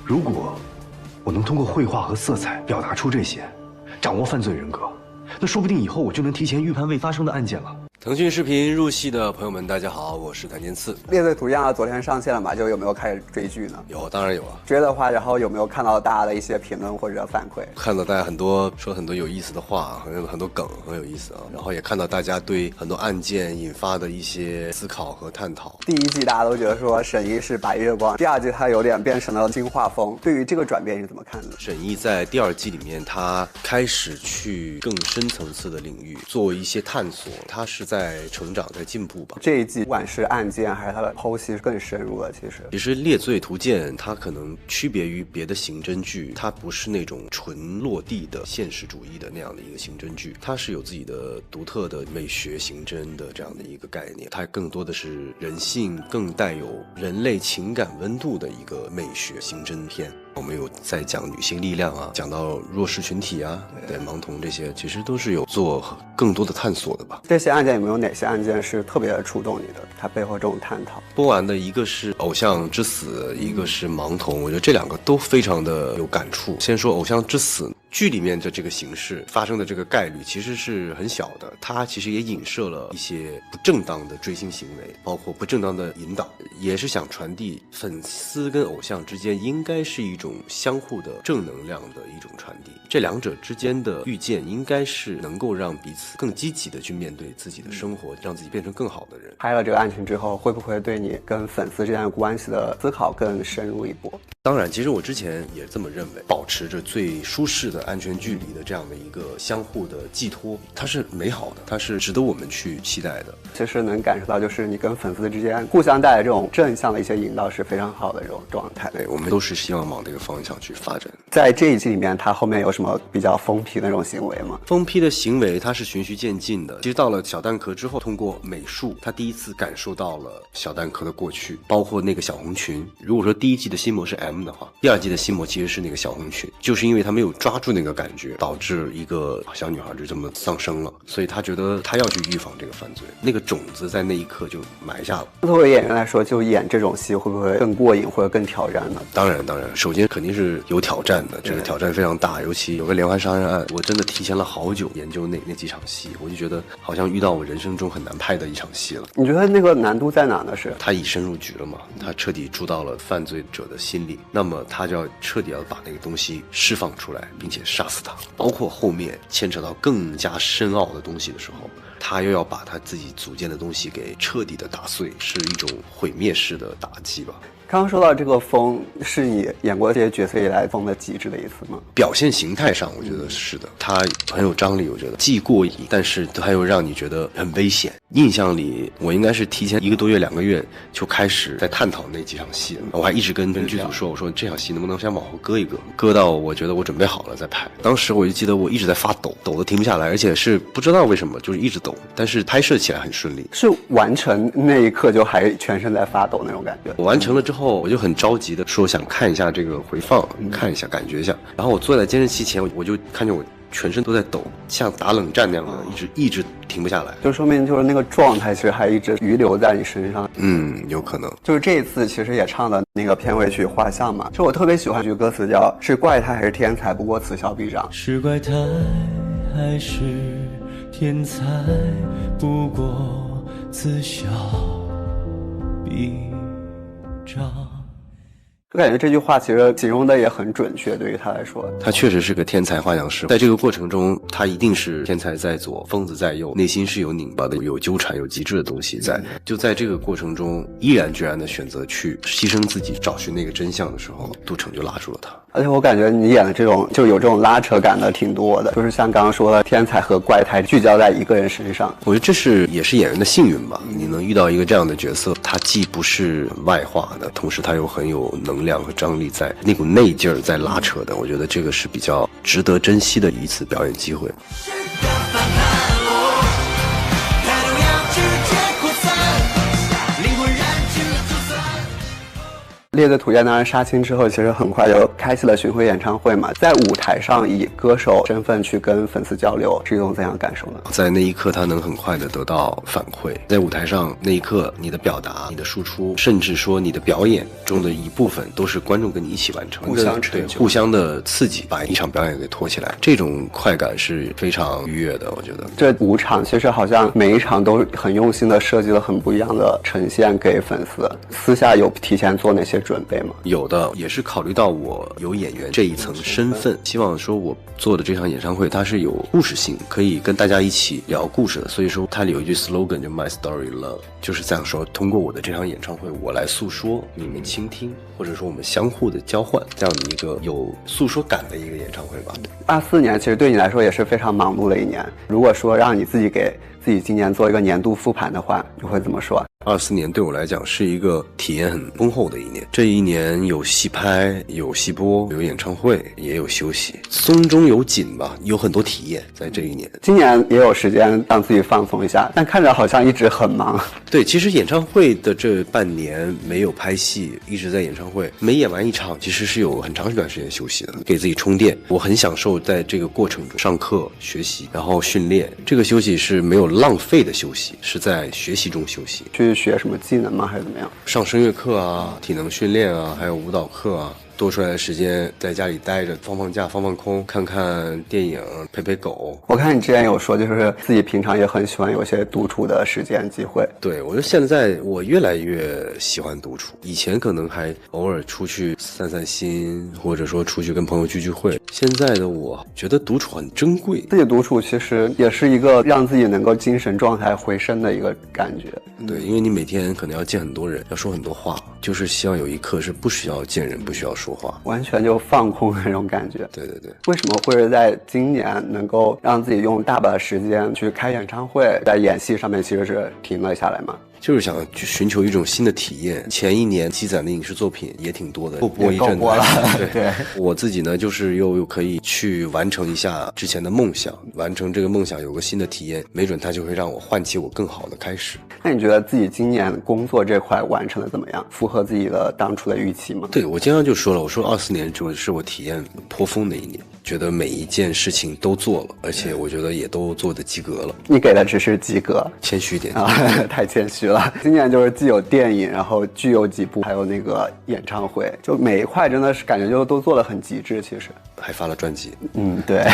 如果我能通过绘画和色彩表达出这些，掌握犯罪人格，那说不定以后我就能提前预判未发生的案件了。腾讯视频入戏的朋友们，大家好，我是谭健次。《猎罪图鉴》昨天上线了嘛？就有没有开始追剧呢？有，当然有啊。追的话，然后有没有看到大家的一些评论或者反馈？看到大家说很多有意思的话，很多梗很有意思啊。然后也看到大家对很多案件引发的一些思考和探讨。第一季大家都觉得说沈一是白月光，第二季他有点变成了金画风。对于这个转变你是怎么看的？沈一在第二季里面，他开始去更深层次的领域做一些探索，他是在成长。在进步吧。这一季不管是案件还是它的剖析更深入了。其实猎罪图鉴它可能区别于别的刑侦剧，它不是那种纯落地的现实主义的那样的一个刑侦剧，它是有自己的独特的美学刑侦的这样的一个概念，它更多的是人性，更带有人类情感温度的一个美学刑侦片。我们有在讲女性力量啊，讲到弱势群体啊，对盲童这些，其实都是有做更多的探索的吧。这些案件有没有哪些案件是特别触动你的？它背后这种探讨。播完的一个是偶像之死，一个是盲童，我觉得这两个都非常的有感触。先说偶像之死，剧里面的这个形式发生的这个概率其实是很小的，它其实也影射了一些不正当的追星行为，包括不正当的引导，也是想传递粉丝跟偶像之间应该是一种相互的正能量的一种传递，这两者之间的遇见应该是能够让彼此更积极的去面对自己的生活，让自己变成更好的人。拍了这个案情之后，会不会对你跟粉丝之间的关系的思考更深入一步？当然，其实我之前也这么认为，保持着最舒适的安全距离的这样的一个相互的寄托，它是美好的，它是值得我们去期待的。其实能感受到，就是你跟粉丝之间互相带来这种正向的一些引导是非常好的这种状态。对，我们都是希望往这个方向去发展。在这一季里面，他后面有什么比较疯批的那种行为吗？疯批的行为它是循序渐进的。其实到了小蛋壳之后，通过美术，他第一次感受到了小蛋壳的过去，包括那个小红裙。如果说第一季的心魔是 M 的话，第二季的心魔其实是那个小红裙，就是因为他没有抓住那个感觉，导致一个小女孩就这么丧生了，所以他觉得他要去预防这个犯罪，那个种子在那一刻就埋下了。作为演员来说，就演这种戏会不会更过瘾或者更挑战呢？当然，首先肯定是有挑战的，这个挑战非常大，尤其有个连环杀人案，我真的提前了好久研究那几场戏，我就觉得好像遇到我人生中很难拍的一场戏了。你觉得那个难度在哪呢？是他以身入局了嘛，他彻底住到了犯罪者的心里，那么他就要彻底要把那个东西释放出来，并且杀死他。包括后面牵扯到更加深奥的东西的时候，他又要把他自己组建的东西给彻底的打碎，是一种毁灭式的打击吧。刚刚说到这个疯，是你演过这些角色以来疯的极致的一次吗？表现形态上我觉得是的，他很有张力，我觉得既过瘾，但是他又让你觉得很危险。印象里我应该是提前1个多月2个月就开始在探讨那几场戏了，我还一直跟剧组说，我说这场戏能不能先往后搁一搁，搁到我觉得我准备好了再拍。当时我就记得我一直在发抖，抖得停不下来，而且是不知道为什么就是一直抖，但是拍摄起来很顺利。是完成那一刻就还全身在发抖那种感觉？我完成了之后，我就很着急的说想看一下这个回放，看一下感觉一下。然后我坐在监视器前，我就看见我全身都在抖，像打冷战那样的，一直停不下来。就说明就是那个状态其实还一直余留在你身上。有可能。就是这一次其实也唱的那个片尾曲《画像》嘛，就我特别喜欢一句歌词叫“是怪胎还是天才，不过此消彼长”。是怪胎还是天才，不过此消彼长。就感觉这句话其实形容的也很准确，对于他来说，他确实是个天才画像师。在这个过程中，他一定是天才在左，疯子在右，内心是有拧巴的，有纠缠，有极致的东西在。就在这个过程中，毅然决然的选择去牺牲自己，找寻那个真相的时候，杜成就拉住了他。而且我感觉你演的这种就有这种拉扯感的挺多的，就是像刚刚说的天才和怪胎聚焦在一个人身上。我觉得这也是演员的幸运吧，你能遇到一个这样的角色，他既不是外化的，同时他又很有能量和张力在，那股内劲儿在拉扯的，我觉得这个是比较值得珍惜的一次表演机会。列队图鉴当然杀青之后，其实很快就开启了巡回演唱会嘛，在舞台上以歌手身份去跟粉丝交流，是一种怎样的感受呢？在那一刻，他能很快的得到反馈。在舞台上那一刻，你的表达、你的输出，甚至说你的表演中的一部分，都是观众跟你一起完成的，互相成就，互相的刺激，把一场表演给托起来，这种快感是非常愉悦的。我觉得这5场其实好像每一场都很用心的设计了很不一样的呈现给粉丝。私下有提前做哪些准备吗？有的，也是考虑到我有演员这一层身份，希望说我做的这场演唱会它是有故事性，可以跟大家一起聊故事的。所以说它里有一句 slogan 就 My Story Love， 就是这样说，通过我的这场演唱会，我来诉说，你们倾听，或者说我们相互的交换，这样的一个有诉说感的一个演唱会吧。24年其实对你来说也是非常忙碌的一年，如果说让你自己给自己今年做一个年度复盘的话，你会怎么说？24年对我来讲是一个体验很丰厚的一年，这一年有戏拍，有戏播，有演唱会，也有休息，松中有紧吧，有很多体验在这一年。今年也有时间让自己放松一下，但看着好像一直很忙。对，其实演唱会的这半年没有拍戏，一直在演唱会，每演完一场其实是有很长一段时间休息的，给自己充电。我很享受在这个过程中上课学习，然后训练，这个休息是没有浪费的休息，是在学习中休息。去学什么技能吗？还是怎么样？上声乐课啊，体能训练啊，还有舞蹈课啊。多出来的时间在家里待着，放放假，放放空，看看电影，陪陪狗。我看你之前有说，就是自己平常也很喜欢有一些独处的时间机会。对，我觉得现在我越来越喜欢独处，以前可能还偶尔出去散散心，或者说出去跟朋友聚聚会。现在的我觉得独处很珍贵，自己独处其实也是一个让自己能够精神状态回升的一个感觉。对，因为你每天可能要见很多人，要说很多话，就是希望有一刻是不需要见人，不需要说话，完全就放空那种感觉。对对对。为什么会是在今年能够让自己用大把的时间去开演唱会，在演戏上面其实是停了下来吗？就是想去寻求一种新的体验。前一年积攒的影视作品也挺多的，播一阵子了。对，我自己呢，就是又可以去完成一下之前的梦想，完成这个梦想，有个新的体验，没准它就会让我唤起我更好的开始。那你觉得自己今年工作这块完成的怎么样？符合自己的当初的预期吗？对，我经常就说了，我说24年就是我体验颇丰的一年，觉得每一件事情都做了，而且我觉得也都做得及格了。你给的只是及格，谦虚一点啊，太谦虚了。今年就是既有电影，然后剧有几部，还有那个演唱会，就每一块真的是感觉就都做得很极致。其实还发了专辑，对，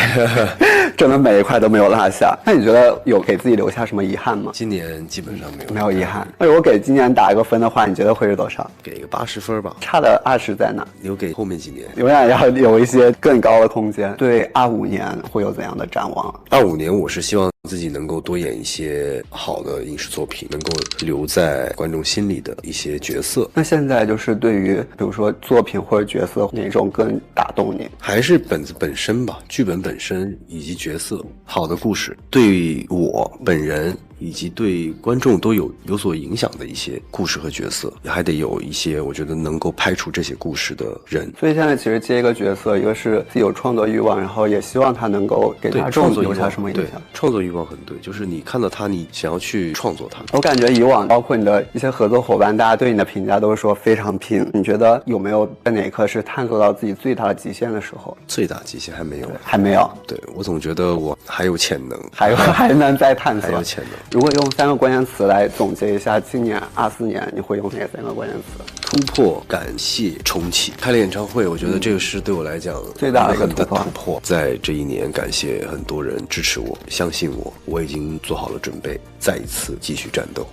真的每一块都没有落下。那你觉得有给自己留下什么遗憾吗？今年基本上没有遗憾。那如果给今年打一个分的话，你觉得会是多少？给一个80分吧。差的20在哪？留给后面几年，永远要有一些更高的空间。对25年会有怎样的展望？25年我是希望自己能够多演一些好的影视作品，能够留在观众心里的一些角色。那现在就是对于比如说作品或者角色，哪种更打动你？还是本子本身吧，剧本本身以及角色，好的故事对我本人以及对观众都有所影响的一些故事和角色，还得有一些我觉得能够拍出这些故事的人。所以现在其实接一个角色，一个是自己有创作欲望，然后也希望他能够给大众留下什么影响。创作欲望很对，就是你看到他，你想要去创作他。我感觉以往包括你的一些合作伙伴，大家对你的评价都是说非常拼。你觉得有没有在哪一刻是探索到自己最大的极限的时候？最大极限还没有，还没有。对，我总觉得我还有潜能，还能再探索，还有潜能。如果用3个关键词来总结一下今年24年，你会用哪3个关键词？突破、感谢、重启。开了演唱会，我觉得这个是对我来讲最大的一个突破。在这一年，感谢很多人支持我、相信我，我已经做好了准备，再一次继续战斗。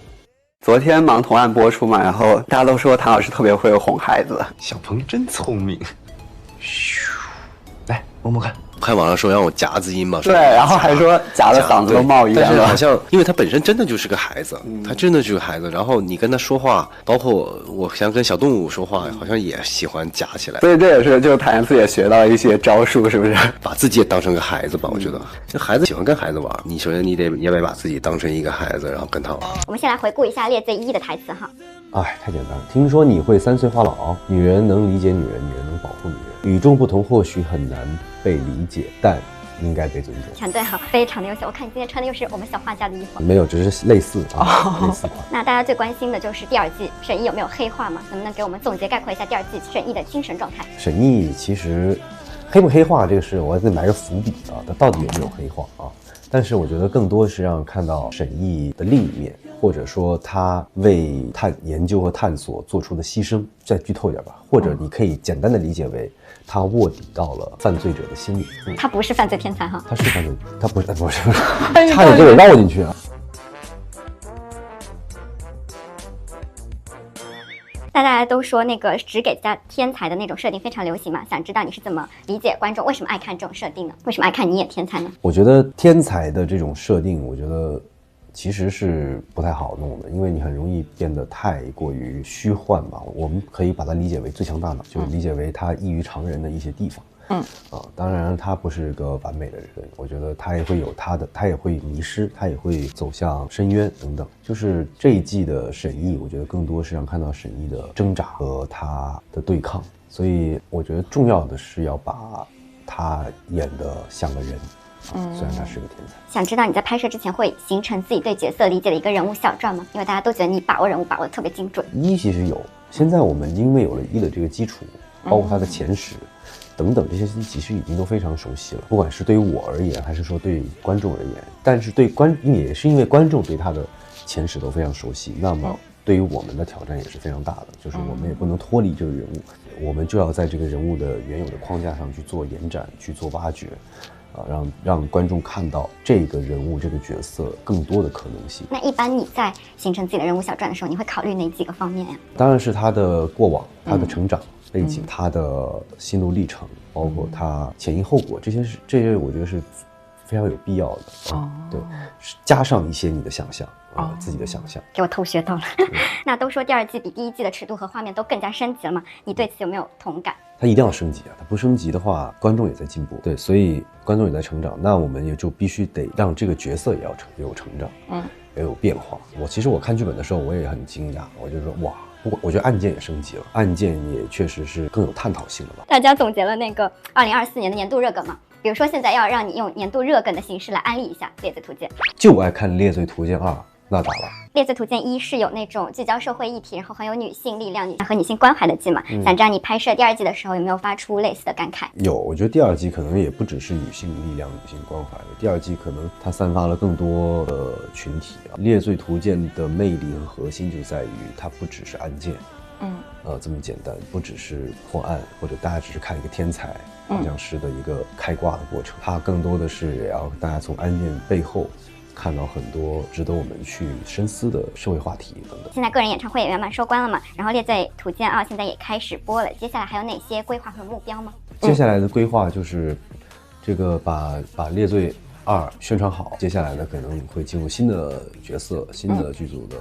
昨天盲童案播出嘛，然后大家都说谭老师特别会哄孩子。小鹏真聪明。咻，来摸摸看。看网上说让我夹子音嘛，对，然后还说夹的嗓子都冒烟了。但是好像因为他本身真的就是个孩子，他真的就是个孩子。然后你跟他说话，包括我想跟小动物说话，好像也喜欢夹起来。所以这也是就谭嗣也学到一些招数，是不是？把自己也当成个孩子吧，我觉得这孩子喜欢跟孩子玩，你首先你得把自己当成一个孩子，然后跟他玩。我们先来回顾一下列 Z 1的台词哈。哎，太简单了。听说你会3岁话痨，女人能理解女人，女人能保护女人。与众不同或许很难被理解，但应该被尊重。全对哈，非常的优秀。我看你今天穿的又是我们小画家的衣服。没有，只是类似啊，类似款。那大家最关心的就是第二季沈毅有没有黑化吗？能不能给我们总结概括一下第二季沈毅的精神状态？沈毅其实黑不黑化这个事，我得埋个伏笔啊，他到底有没有黑化啊？但是我觉得更多是让看到沈毅的另一面，或者说他为研究和探索做出的牺牲。再剧透一点吧，或者你可以简单的理解为他卧底到了犯罪者的心里。他不是犯罪天才哈，他是犯罪，他不是，差点就给绕进去啊。大家都说那个只给加天才的那种设定非常流行嘛，想知道你是怎么理解观众为什么爱看这种设定呢？为什么爱看你演天才呢？我觉得天才的这种设定，我觉得其实是不太好弄的，因为你很容易变得太过于虚幻吧。我们可以把它理解为最强大脑，就是理解为它异于常人的一些地方。当然他不是个完美的人，我觉得他也会有他的，他也会迷失，他也会走向深渊等等。就是这一季的沈毅，我觉得更多是让看到沈毅的挣扎和他的对抗，所以我觉得重要的是要把他演得像个人。虽然他是个天才。想知道你在拍摄之前会形成自己对角色理解的一个人物小传吗？因为大家都觉得你把握人物把握的特别精准。其实有，现在我们因为有了的这个基础，包括他的前史。等等这些其实已经都非常熟悉了，不管是对于我而言，还是说对观众而言，但是也是因为观众对他的前史都非常熟悉，那么对于我们的挑战也是非常大的，就是我们也不能脱离这个人物，我们就要在这个人物的原有的框架上去做延展，去做挖掘，让观众看到这个人物这个角色更多的可能性。那一般你在形成自己的人物小传的时候，你会考虑哪几个方面呀？当然是他的过往，他的成长背景，他的心路历程，包括他前因后果，这些我觉得是非常有必要的。对，加上一些你的想象自己的想象。给我偷学到了。那都说第二季比第一季的尺度和画面都更加升级了嘛，你对此有没有同感？它一定要升级啊！它不升级的话，观众也在进步，对，所以观众也在成长，那我们也就必须得让这个角色也要有成长，也有变化。其实我看剧本的时候，我也很惊讶，我就说哇。我觉得案件也升级了，案件也确实是更有探讨性了吧。大家总结了那个2024年的年度热梗嘛，比如说现在要让你用年度热梗的形式来安利一下《猎罪图鉴》，就爱看《猎罪图鉴2》，那咋了？《猎罪图鉴1》是有那种聚焦社会议题，然后很有女性力量和女性关怀的剧嘛。想知道你拍摄第二季的时候有没有发出类似的感慨？有，我觉得第二季可能也不只是女性力量、女性关怀的，第二季可能它散发了更多的群体啊。《猎罪图鉴》的魅力和核心就在于它不只是案件。这么简单，不只是破案，或者大家只是看一个天才好像是的一个开挂的过程，它更多的是也要大家从案件背后看到很多值得我们去深思的社会话题等等。现在个人演唱会也圆满收官了嘛，然后《猎罪图鉴2》现在也开始播了，接下来还有哪些规划和目标吗？接下来的规划就是这个把《猎罪2》宣传好，接下来呢可能会进入新的角色、新的剧组的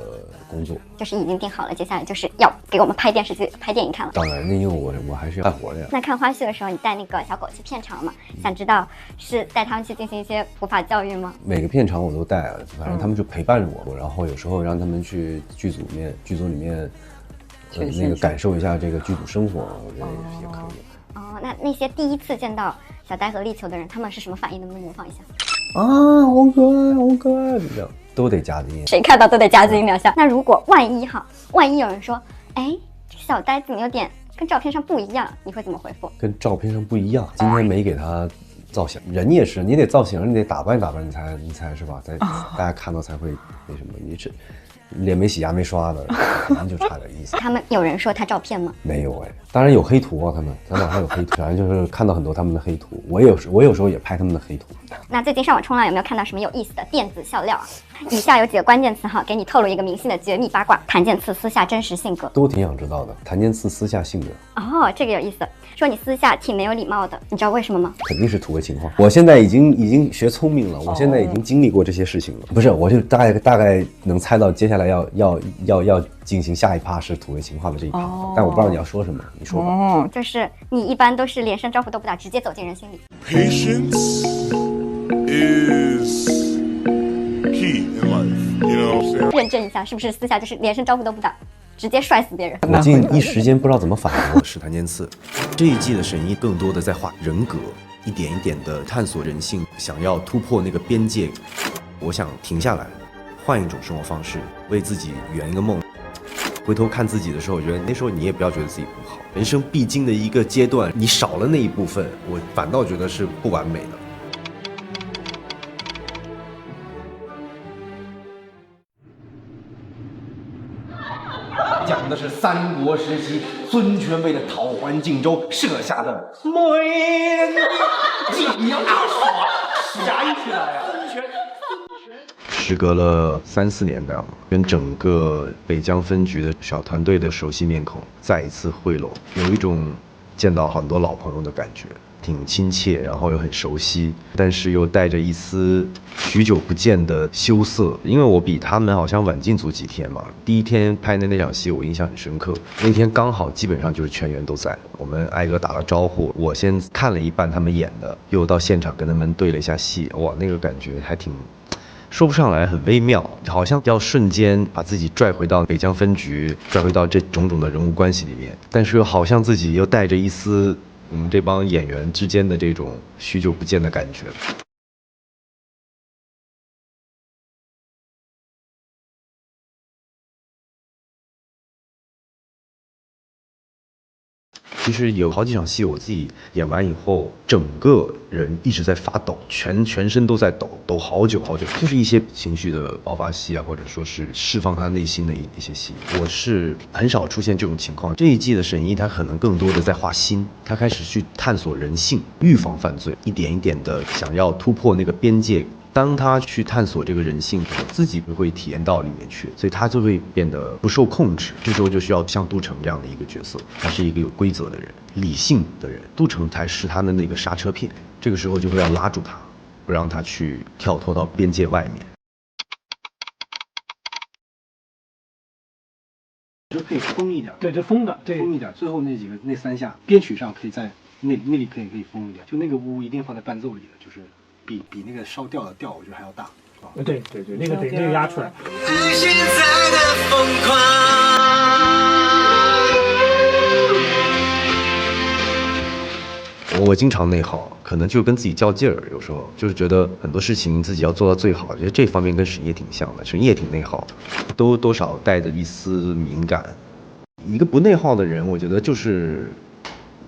工作，就是已经定好了，接下来就是要给我们拍电视剧、拍电影看了。当然，因为我还是要干活的呀。那看花絮的时候，你带那个小狗去片场嘛？想知道是带他们去进行一些普法教育吗？每个片场我都带，反正他们就陪伴着我，然后有时候让他们去剧组里面，那个感受一下这个剧组生活，我觉得也可以。那些第一次见到小呆和力球的人，他们是什么反应？能不能模仿一下？好可爱，好可爱，这样都得加进。谁看到都得加进2项。那如果万一有人说，哎，这小呆怎么有点跟照片上不一样？你会怎么回复？跟照片上不一样，今天没给他造型，人也是，你得造型，你得打扮打扮，你才是吧？大家看到才会那什么，你这脸没洗牙没刷的，肯定就差点意思。他们有人说他照片吗？没有哎，当然有黑图啊，他们网上有黑图，反正就是看到很多他们的黑图。我有时候也拍他们的黑图。那最近上网冲浪有没有看到什么有意思的电子笑料啊？以下有几个关键词哈，给你透露一个明星的绝密八卦：谭健次私下真实性格。都挺想知道的，谭健次私下性格。这个有意思。说你私下挺没有礼貌的，你知道为什么吗？肯定是图个情话。我现在已经学聪明了，我现在已经经历过这些事情了。不是，我就大概能猜到接下来要进行下一趴是土味情话的这一趴，但我不知道你要说什么，你说吧。就是你一般都是连声招呼都不打，直接走进人心里。Patience is key in life, you know what I'm saying? 认证一下，是不是私下就是连声招呼都不打，直接帅死别人？我一时间不知道怎么反驳。是谭健次，这一季的沈毅更多的在画人格，一点一点的探索人性，想要突破那个边界。我想停下来，换一种生活方式，为自己圆一个梦。回头看自己的时候，我觉得那时候你也不要觉得自己不好。人生必经的一个阶段，你少了那一部分，我反倒觉得是不完美的。讲的是三国时期孙权为了讨还荆州设下的美人计。你要这么说，燃起来呀！孙权。时隔了3-4年这样，跟整个北疆分局的小团队的熟悉面孔再一次汇拢，有一种见到很多老朋友的感觉，挺亲切，然后又很熟悉，但是又带着一丝许久不见的羞涩。因为我比他们好像晚进组几天嘛，第一天拍的那场戏我印象很深刻，那天刚好基本上就是全员都在，我们挨个打了招呼，我先看了一半他们演的，又到现场跟他们对了一下戏，哇，那个感觉还挺。说不上来，很微妙，好像要瞬间把自己拽回到北疆分局，拽回到这种种的人物关系里面，但是又好像自己又带着一丝我们这帮演员之间的这种许久不见的感觉。其实有好几场戏，我自己演完以后，整个人一直在发抖，全身都在抖，抖好久好久，就是一些情绪的爆发戏啊，或者说是释放他内心的一些戏。我是很少出现这种情况。这一季的沈一，他可能更多的在画心，他开始去探索人性，预防犯罪，一点一点的想要突破那个边界。当他去探索这个人性，自己不会体验到里面去，所以他就会变得不受控制。这时候就需要像杜成这样的一个角色，他是一个有规则的人，理性的人，杜成才是他的那个刹车片。这个时候就会要拉住他，不让他去跳脱到边界外面。就可以封一点，对，就封的，对，封一点。最后那3下编曲上可以在那里可以封一点，就那个呜一定放在伴奏里的，就是比那个烧调的调我觉得还要大，是吧？对，那个得压出来。现在的疯狂。我经常内耗，可能就跟自己较劲儿，有时候就是觉得很多事情自己要做到最好。觉得这方面跟沈烨挺像的，沈烨也挺内耗的，都多少带着一丝敏感。一个不内耗的人，我觉得就是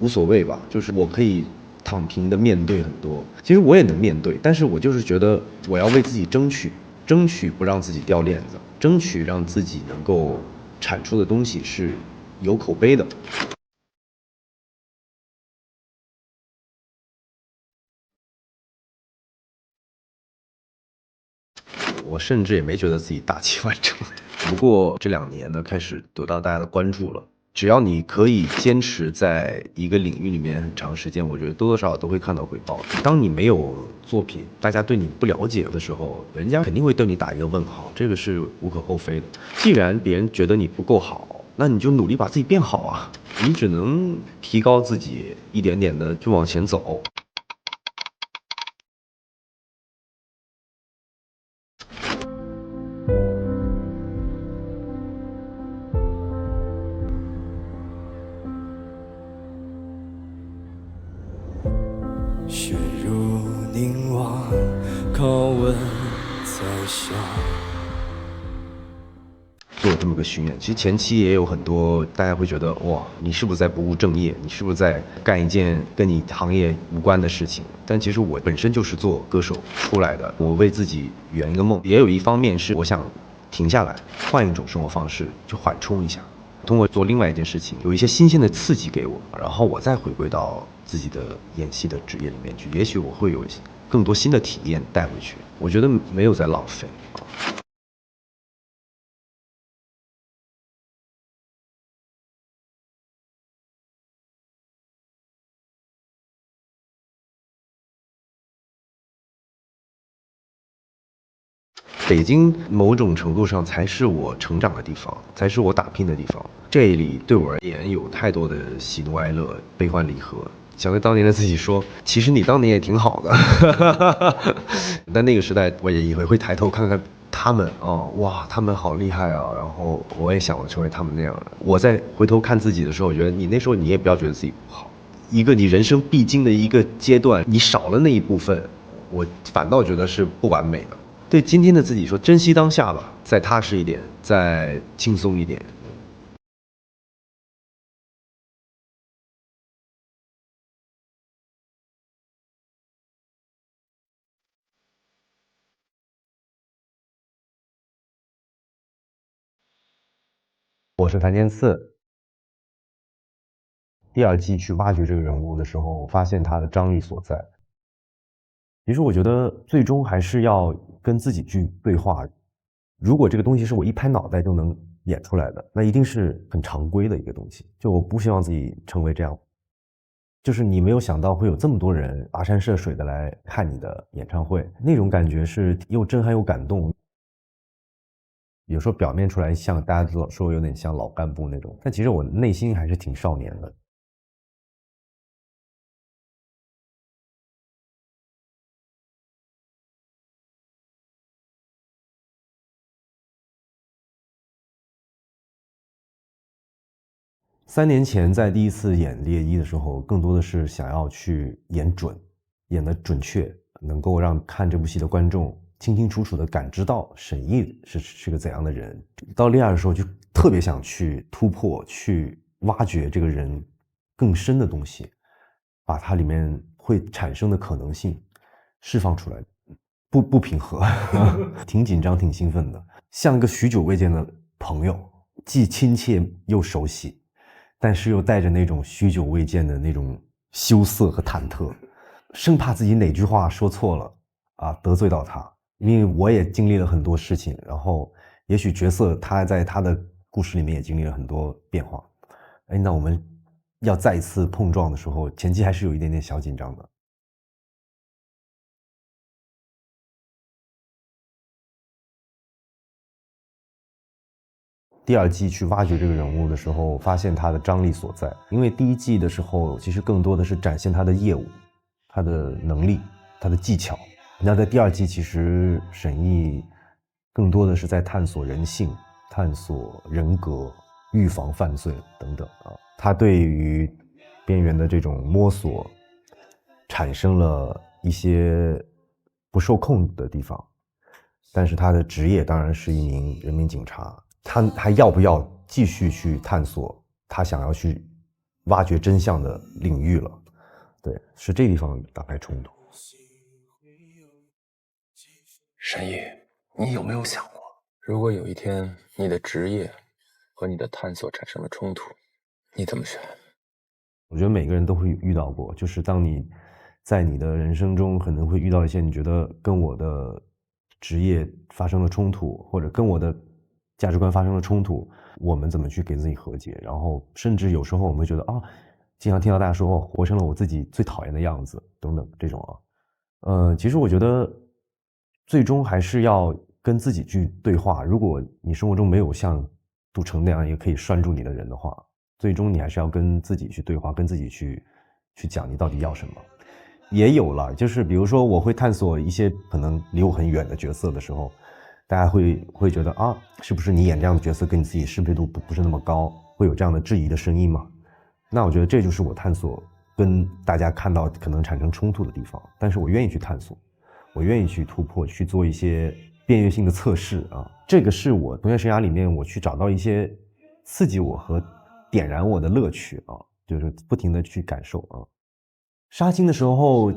无所谓吧，就是我可以躺平的面对很多，其实我也能面对，但是我就是觉得我要为自己争取不让自己掉链子，争取让自己能够产出的东西是有口碑的。我甚至也没觉得自己大器晚成，不过这2年呢，开始得到大家的关注了。只要你可以坚持在一个领域里面很长时间，我觉得多多少少都会看到回报。当你没有作品，大家对你不了解的时候，人家肯定会对你打一个问号，这个是无可厚非的。既然别人觉得你不够好，那你就努力把自己变好啊！你只能提高自己，一点点的就往前走。血如凝望，拷问在笑。做这么个巡演，其实前期也有很多大家会觉得，哇，你是不是在不务正业？你是不是在干一件跟你行业无关的事情？但其实我本身就是做歌手出来的，我为自己圆一个梦。也有一方面是我想停下来，换一种生活方式，去缓冲一下，通过做另外一件事情，有一些新鲜的刺激给我，然后我再回归到自己的演戏的职业里面去，也许我会有更多新的体验带回去。我觉得没有在浪费。北京某种程度上才是我成长的地方，才是我打拼的地方。这里对我而言有太多的喜怒哀乐、悲欢离合。想对当年的自己说，其实你当年也挺好的。但那个时代，我也会抬头看看他们哦，哇，他们好厉害啊！然后我也想成为他们那样的。我在回头看自己的时候，我觉得你那时候你也不要觉得自己不好，一个你人生必经的一个阶段，你少了那一部分，我反倒觉得是不完美的。对今天的自己说，珍惜当下吧，再踏实一点，再轻松一点。我是谭健次。第2季去挖掘这个人物的时候，发现他的张力所在。其实我觉得最终还是要跟自己去对话。如果这个东西是我一拍脑袋就能演出来的，那一定是很常规的一个东西。就我不希望自己成为这样。就是你没有想到会有这么多人跋山涉水的来看你的演唱会，那种感觉是又震撼又感动。有时候表面出来像大家都说有点像老干部那种，但其实我内心还是挺少年的。3年前在第一次演猎一的时候，更多的是想要去演准，演得准确，能够让看这部戏的观众清清楚楚地感知到沈毅是个怎样的人。到猎二的时候就特别想去突破，去挖掘这个人更深的东西，把它里面会产生的可能性释放出来。不平和挺紧张挺兴奋的，像一个许久未见的朋友，既亲切又熟悉，但是又带着那种许久未见的那种羞涩和忐忑，生怕自己哪句话说错了啊，得罪到他。因为我也经历了很多事情，然后也许角色他在他的故事里面也经历了很多变化。那我们要再一次碰撞的时候，前期还是有一点点小紧张的。第2季去挖掘这个人物的时候，发现他的张力所在。因为第1季的时候，其实更多的是展现他的业务、他的能力、他的技巧。那在第2季，其实沈毅更多的是在探索人性、探索人格、预防犯罪等等啊。他对于边缘的这种摸索，产生了一些不受控的地方。但是他的职业当然是一名人民警察。他还要不要继续去探索他想要去挖掘真相的领域了？对，是这地方打开冲突。沈毅，你有没有想过，如果有一天你的职业和你的探索产生了冲突，你怎么选？我觉得每个人都会遇到过，就是当你在你的人生中可能会遇到一些你觉得跟我的职业发生了冲突，或者跟我的价值观发生了冲突，我们怎么去给自己和解？然后甚至有时候我们会觉得啊，经常听到大家说活成了我自己最讨厌的样子等等这种啊。其实我觉得最终还是要跟自己去对话。如果你生活中没有像杜成那样也可以拴住你的人的话，最终你还是要跟自己去对话，跟自己去讲你到底要什么。也有了，就是比如说我会探索一些可能离我很远的角色的时候，大家会觉得啊，是不是你演这样的角色跟你自己适配度不是那么高，会有这样的质疑的声音吗？那我觉得这就是我探索跟大家看到可能产生冲突的地方，但是我愿意去探索，我愿意去突破，去做一些边缘性的测试啊。这个是我从业生涯里面我去找到一些刺激我和点燃我的乐趣啊，就是不停的去感受啊。杀青的时候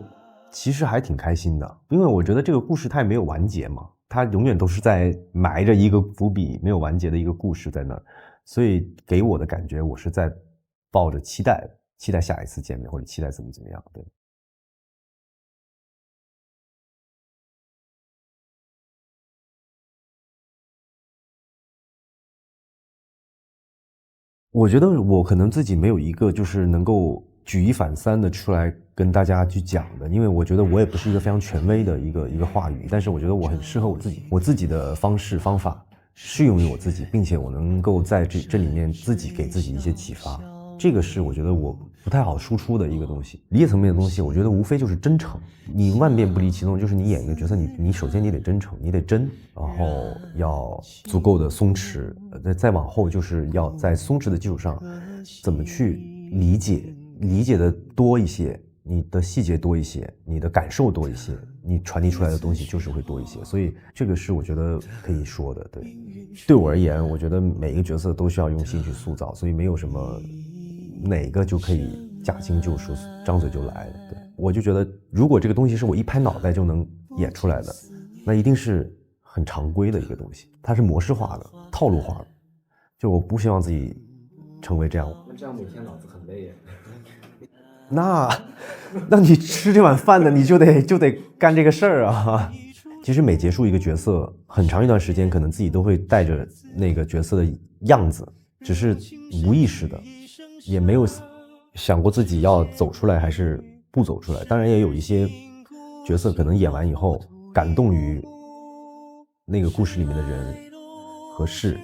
其实还挺开心的，因为我觉得这个故事它也没有完结嘛，它永远都是在埋着一个伏笔，没有完结的一个故事在那儿，所以给我的感觉我是在抱着期待下一次见面，或者期待怎么样。对，我觉得我可能自己没有一个就是能够举一反三的出来跟大家去讲的，因为我觉得我也不是一个非常权威的一个话语，但是我觉得我很适合我自己的方式方法适用于我自己，并且我能够在这里面自己给自己一些启发，这个是我觉得我不太好输出的一个东西。理解层面的东西，我觉得无非就是真诚，你万变不离其宗，就是你演一个角色，你首先你得真诚，你得真，然后要足够的松弛，再往后就是要在松弛的基础上怎么去理解理解的多一些，你的细节多一些，你的感受多一些，你传递出来的东西就是会多一些，所以这个是我觉得可以说的。对我而言，我觉得每一个角色都需要用心去塑造，所以没有什么哪个就可以驾轻就熟，张嘴就来的。对，我就觉得如果这个东西是我一拍脑袋就能演出来的，那一定是很常规的一个东西，它是模式化的、套路化的。就我不希望自己成为这样。那这样每天脑子很累耶。那你吃这碗饭的，你就得干这个事儿啊。其实每结束一个角色，很长一段时间，可能自己都会带着那个角色的样子，只是无意识的，也没有想过自己要走出来还是不走出来。当然也有一些角色可能演完以后感动于那个故事里面的人和事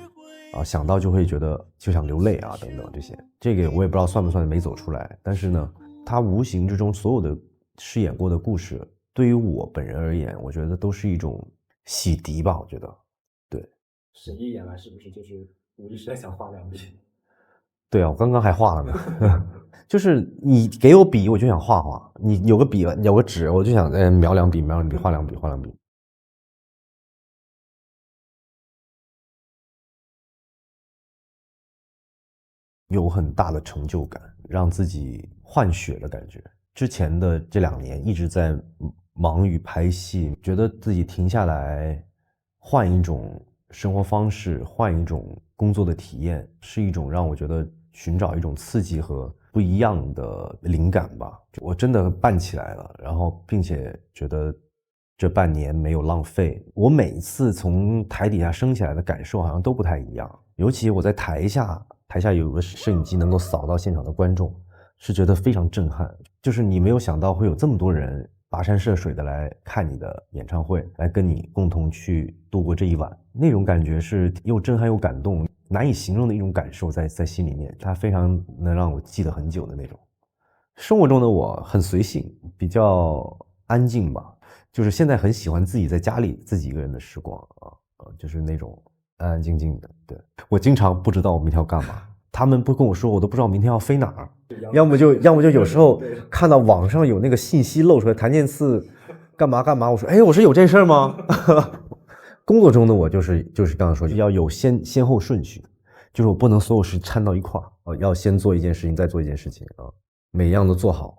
啊，想到就会觉得就想流泪啊等等这些，这个我也不知道算不算没走出来。但是呢，他无形之中所有的饰演过的故事，对于我本人而言，我觉得都是一种洗涤吧。我觉得，对。沈毅演完是不是就是无意识在想画两笔？对啊，我刚刚还画了呢。就是你给我笔，我就想画画；你有个笔，有个纸，我就想描两笔，画两笔。有很大的成就感，让自己换血的感觉。之前的这2年一直在忙于拍戏，觉得自己停下来，换一种生活方式，换一种工作的体验，是一种让我觉得寻找一种刺激和不一样的灵感吧。我真的办起来了，然后并且觉得这半年没有浪费。我每一次从台底下升起来的感受好像都不太一样，尤其我在台下有个摄影机能够扫到现场的观众，是觉得非常震撼。就是你没有想到会有这么多人跋山涉水的来看你的演唱会，来跟你共同去度过这一晚，那种感觉是又震撼又感动，难以形容的一种感受在心里面，它非常能让我记得很久的那种。生活中的我很随性，比较安静吧，就是现在很喜欢自己在家里自己一个人的时光就是那种安安静静的。对，我经常不知道我明天要干嘛，他们不跟我说，我都不知道明天要飞哪儿。要么就有时候看到网上有那个信息露出来，谭健次干嘛，我说我说有这事儿吗？工作中的我就是刚刚说要有先后顺序，就是我不能所有事掺到一块儿，要先做一件事情，再做一件事情啊，每一样都做好，